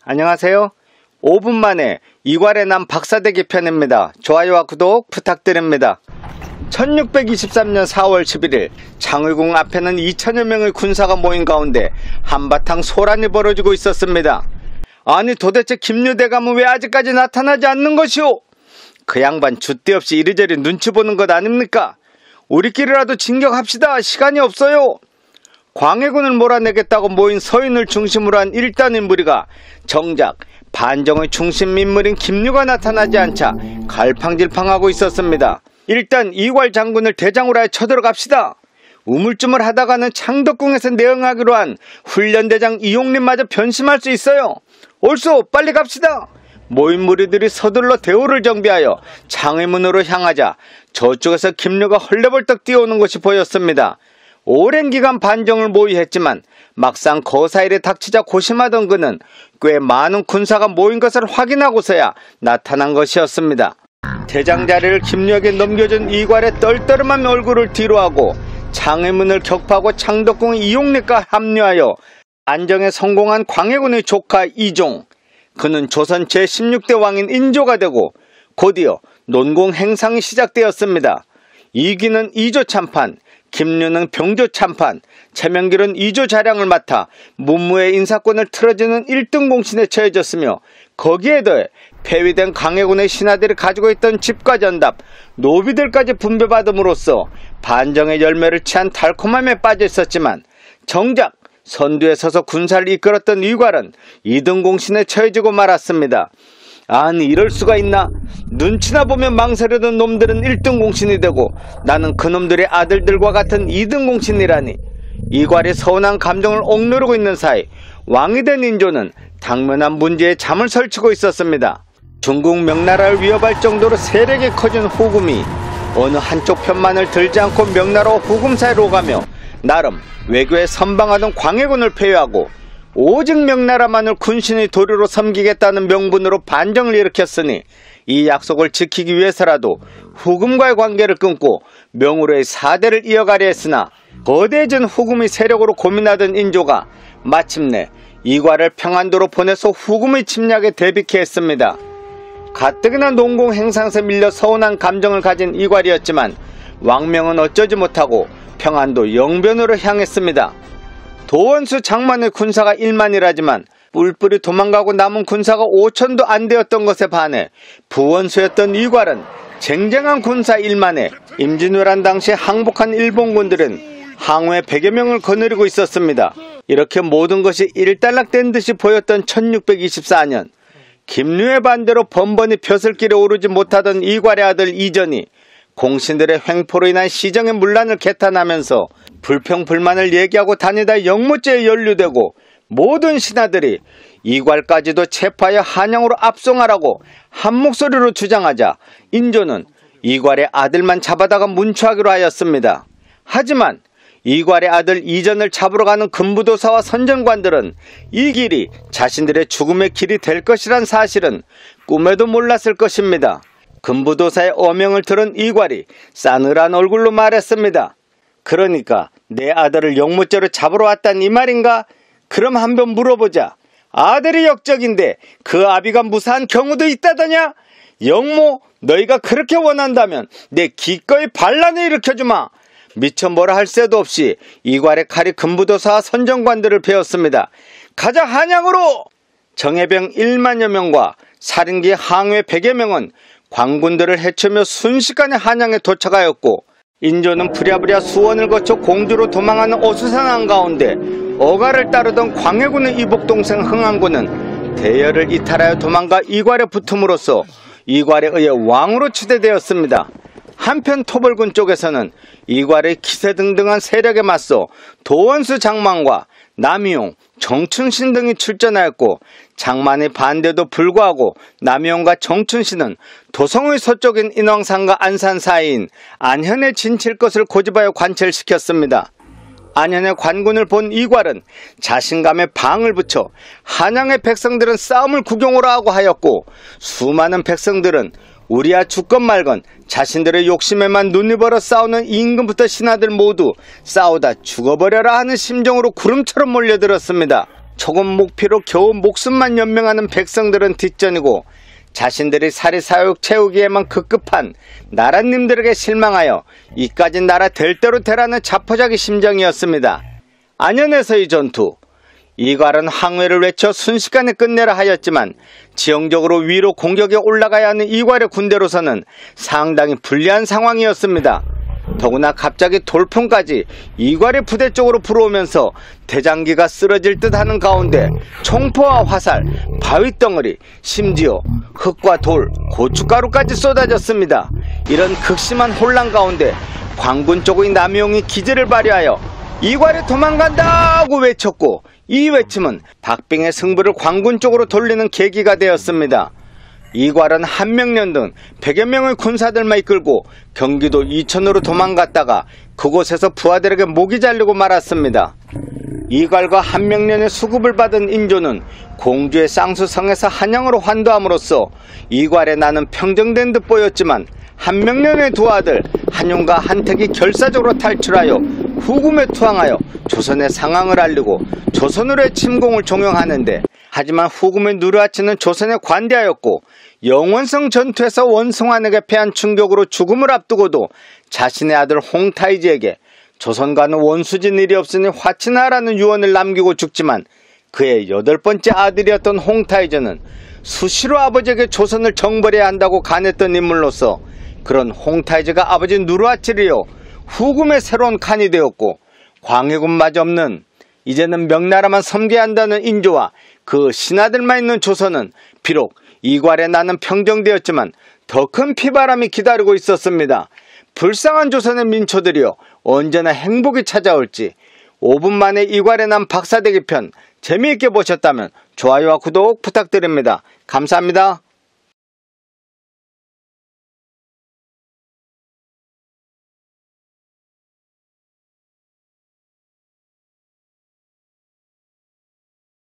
안녕하세요. 5분 만에 이괄의 남 박사대기 편입니다. 좋아요와 구독 부탁드립니다. 1623년 4월 11일 장의궁 앞에는 2000여 명의 군사가 모인 가운데 한바탕 소란이 벌어지고 있었습니다. 아니 도대체 김유대감은 왜 아직까지 나타나지 않는 것이오? 그 양반 줏대 없이 이리저리 눈치 보는 것 아닙니까? 우리끼리라도 진격합시다. 시간이 없어요. 광해군을 몰아내겠다고 모인 서인을 중심으로 한 1단의 무리가 정작 반정의 중심 인물인 김유가 나타나지 않자 갈팡질팡하고 있었습니다. 일단 이괄 장군을 대장으로 하여 쳐들어갑시다. 우물쭈물 하다가는 창덕궁에서 내응하기로 한 훈련대장 이용림마저 변심할 수 있어요. 옳소, 빨리 갑시다. 모인 무리들이 서둘러 대오를 정비하여 장의문으로 향하자 저쪽에서 김유가 헐레벌떡 뛰어오는 것이 보였습니다. 오랜 기간 반정을 모의했지만 막상 거사일에 닥치자 고심하던 그는 꽤 많은 군사가 모인 것을 확인하고서야 나타난 것이었습니다. 대장 자리를 김유에게 넘겨준 이괄의 떨떠름한 얼굴을 뒤로하고 장의문을 격파하고 창덕궁 이용립과 합류하여 안정에 성공한 광해군의 조카 이종, 그는 조선 제16대 왕인 인조가 되고 곧이어 논공 행상이 시작되었습니다. 이기는 이조 참판, 김유는 병조 참판, 최명길은 이조 자량을 맡아 문무의 인사권을 틀어지는 1등 공신에 처해졌으며 거기에 더해 폐위된 광해군의 신하들이 가지고 있던 집과 전답, 노비들까지 분배받음으로써 반정의 열매를 취한 달콤함에 빠져 있었지만 정작 선두에 서서 군사를 이끌었던 이괄은 2등 공신에 처해지고 말았습니다. 아니 이럴 수가 있나? 눈치나 보면 망설여던 놈들은 1등 공신이 되고 나는 그놈들의 아들들과 같은 2등 공신이라니. 이괄이 서운한 감정을 억누르고 있는 사이 왕이 된 인조는 당면한 문제에 잠을 설치고 있었습니다. 중국 명나라를 위협할 정도로 세력이 커진 후금이 어느 한쪽 편만을 들지 않고 명나라와 후금 사이로 오가며 나름 외교에 선방하던 광해군을 폐위하고 오직 명나라만을 군신의 도료로 섬기겠다는 명분으로 반정을 일으켰으니 이 약속을 지키기 위해서라도 후금과의 관계를 끊고 명으로의 사대를 이어가려 했으나 거대해진 후금의 세력으로 고민하던 인조가 마침내 이괄을 평안도로 보내서 후금의 침략에 대비케 했습니다. 가뜩이나 농공 행상에서 밀려 서운한 감정을 가진 이괄이었지만 왕명은 어쩌지 못하고 평안도 영변으로 향했습니다. 도원수 장만의 군사가 1만이라지만 뿔뿔이 도망가고 남은 군사가 5천도 안 되었던 것에 반해 부원수였던 이괄은 쟁쟁한 군사 1만에 임진왜란 당시 항복한 일본군들은 항우의 100여 명을 거느리고 있었습니다. 이렇게 모든 것이 일단락된 듯이 보였던 1624년 김유의 반대로 번번이 벼슬길에 오르지 못하던 이괄의 아들 이전이 공신들의 횡포로 인한 시정의 문란을 개탄하면서 불평불만을 얘기하고 다니다 영모죄에 연루되고 모든 신하들이 이괄까지도 체포하여 한양으로 압송하라고 한 목소리로 주장하자 인조는 이괄의 아들만 잡아다가 문초하기로 하였습니다. 하지만 이괄의 아들 이전을 잡으러 가는 금부도사와 선전관들은 이 길이 자신들의 죽음의 길이 될 것이란 사실은 꿈에도 몰랐을 것입니다. 금부도사의 어명을 들은 이괄이 싸늘한 얼굴로 말했습니다. 그러니까 내 아들을 영모죄로 잡으러 왔단 이 말인가? 그럼 한번 물어보자. 아들이 역적인데 그 아비가 무사한 경우도 있다더냐? 영모, 너희가 그렇게 원한다면 내 기꺼이 반란을 일으켜주마. 미처 뭐라 할 새도 없이 이괄의 칼이 금부도사와 선정관들을 베었습니다. 가자 한양으로! 정예병 1만여 명과 살인기 항해 100여 명은 광군들을 해치며 순식간에 한양에 도착하였고 인조는 부랴부랴 수원을 거쳐 공주로 도망하는 어수선 한가운데 어가를 따르던 광해군의 이복동생 흥안군은 대열을 이탈하여 도망가 이괄에 붙음으로써 이괄에 의해 왕으로 추대되었습니다. 한편 토벌군 쪽에서는 이괄의 기세등등한 세력에 맞서 도원수 장만과 남이용, 정춘신 등이 출전하였고 장만의 반대도 불구하고 남이용과 정춘신은 도성의 서쪽인 인왕산과 안산 사이인 안현에 진칠 것을 고집하여 관철시켰습니다. 안현의 관군을 본 이괄은 자신감에 방을 붙여 한양의 백성들은 싸움을 구경오라 하고 하였고 수많은 백성들은 우리야 죽건 말건 자신들의 욕심에만 눈이 벌어 싸우는 임금부터 신하들 모두 싸우다 죽어버려라 하는 심정으로 구름처럼 몰려들었습니다. 초급 목표로 겨우 목숨만 연명하는 백성들은 뒷전이고 자신들이 사리사욕 채우기에만 급급한 나라님들에게 실망하여 이까진 나라 될 대로 되라는 자포자기 심정이었습니다. 안연에서의 전투. 이괄은 항회를 외쳐 순식간에 끝내라 하였지만 지형적으로 위로 공격에 올라가야 하는 이괄의 군대로서는 상당히 불리한 상황이었습니다. 더구나 갑자기 돌풍까지 이괄의 부대 쪽으로 불어오면서 대장기가 쓰러질 듯 하는 가운데 총포와 화살, 바위덩어리, 심지어 흙과 돌, 고춧가루까지 쏟아졌습니다. 이런 극심한 혼란 가운데 광군 쪽의 남용이 기지를 발휘하여 이괄이 도망간다고 외쳤고, 이 외침은 박빙의 승부를 광군 쪽으로 돌리는 계기가 되었습니다. 이괄은 한명련 등 100여 명의 군사들만 이끌고 경기도 이천으로 도망갔다가 그곳에서 부하들에게 목이 잘리고 말았습니다. 이괄과 한명련의 수급을 받은 인조는 공주의 쌍수성에서 한양으로 환도함으로써 이괄의 나는 평정된 듯 보였지만 한명련의 두 아들 한용과 한택이 결사적으로 탈출하여 후금에 투항하여 조선의 상황을 알리고 조선으로의 침공을 종용하는데, 하지만 후금의 누르하치는 조선에 관대하였고 영원성 전투에서 원송환에게 패한 충격으로 죽음을 앞두고도 자신의 아들 홍타이지에게 조선과는 원수진 일이 없으니 화친하라는 유언을 남기고 죽지만, 그의 8번째 아들이었던 홍타이저는 수시로 아버지에게 조선을 정벌해야 한다고 간했던 인물로서 그런 홍타이저가 아버지 누르하치를 이어 후금의 새로운 칸이 되었고, 광해군마저 없는 이제는 명나라만 섬겨야 한다는 인조와 그 신하들만 있는 조선은 비록 이괄의 나는 평정되었지만 더 큰 피바람이 기다리고 있었습니다. 불쌍한 조선의 민초들이여 언제나 행복이 찾아올지. 5분 만에 이괄의 난 박사대기 편 재미있게 보셨다면 좋아요와 구독 부탁드립니다. 감사합니다.